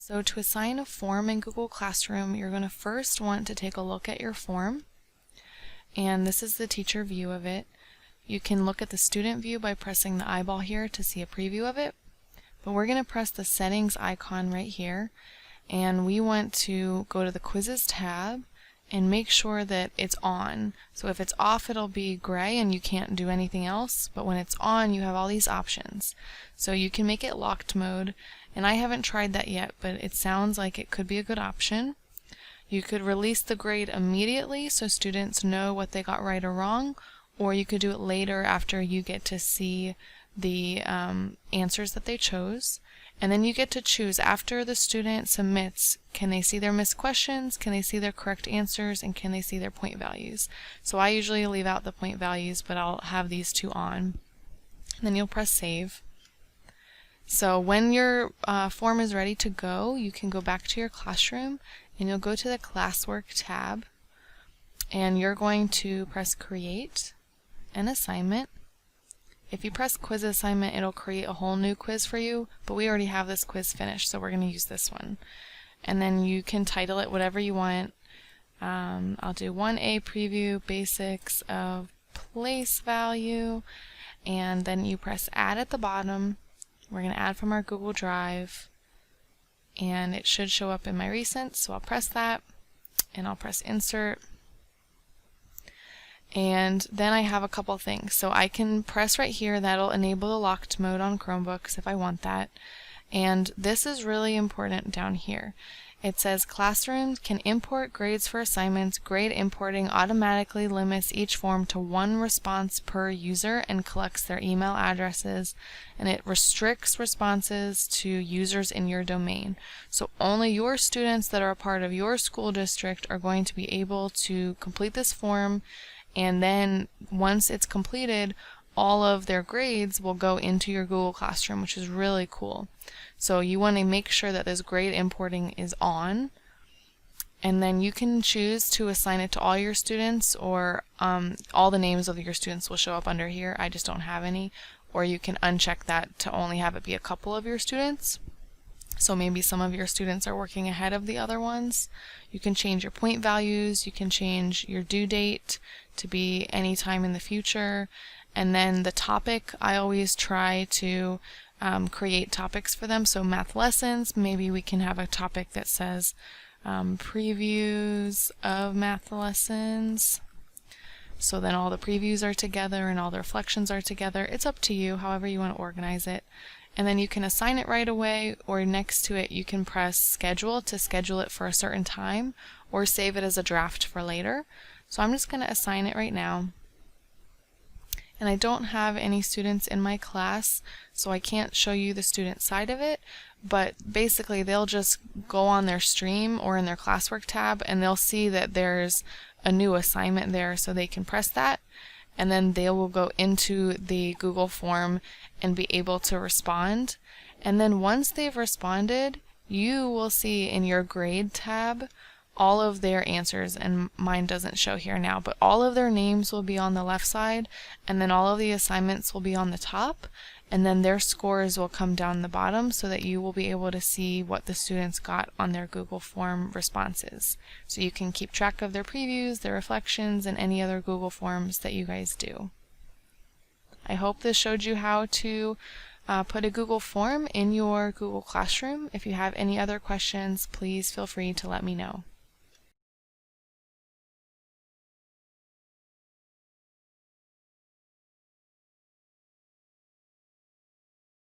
So to assign a form in Google Classroom, you're going to first want to take a look at your form, and this is the teacher view of it. You can look at the student view by pressing the eyeball here to see a preview of it, but we're going to press the settings icon right here, and we want to go to the quizzes tab and make sure that it's on. So if it's off, it'll be gray and you can't do anything else, but when it's on, you have all these options. So you can make it locked mode, and I haven't tried that yet, but it sounds like it could be a good option. You could release the grade immediately so students know what they got right or wrong, or you could do it later after you get to see the answers that they chose. And then you get to choose after the student submits, can they see their missed questions, can they see their correct answers, and can they see their point values. So I usually leave out the point values, but I'll have these two on. And then you'll press save. So when your form is ready to go, you can go back to your classroom and you'll go to the classwork tab, and you're going to press create an assignment. If you press quiz assignment, it'll create a whole new quiz for you, but we already have this quiz finished, so we're going to use this one. And then you can title it whatever you want. I'll do 1A preview basics of place value, and then you press add at the bottom. We're going to add from our Google Drive, and it should show up in my recents, so I'll press that, and I'll press insert. And then I have a couple things. So I can press right here, that'll enable the locked mode on Chromebooks if I want that. And this is really important down here. It says classrooms can import grades for assignments. Grade importing automatically limits each form to one response per user and collects their email addresses, and it restricts responses to users in your domain. So only your students that are a part of your school district are going to be able to complete this form, and then once it's completed, all of their grades will go into your Google Classroom, which is really cool. So you want to make sure that this grade importing is on, and then you can choose to assign it to all your students, or all the names of your students will show up under here. I just don't have any. Or you can uncheck that to only have it be a couple of your students. So maybe some of your students are working ahead of the other ones. You can change your point values, you can change your due date to be any time in the future, and then the topic, I always try to create topics for them. So math lessons, maybe we can have a topic that says previews of math lessons. So then all the previews are together and all the reflections are together. It's up to you, however you want to organize it. And then you can assign it right away, or next to it you can press schedule to schedule it for a certain time, or save it as a draft for later. So I'm just going to assign it right now. And I don't have any students in my class, so I can't show you the student side of it, but basically they'll just go on their stream or in their classwork tab, and they'll see that there's a new assignment there, so they can press that, and then they will go into the Google form and be able to respond. And then once they've responded, you will see in your grade tab all of their answers, and mine doesn't show here now, but all of their names will be on the left side, and then all of the assignments will be on the top, and then their scores will come down the bottom so that you will be able to see what the students got on their Google form responses. So you can keep track of their previews, their reflections, and any other Google forms that you guys do. I hope this showed you how to put a Google form in your Google Classroom. If you have any other questions, please feel free to let me know.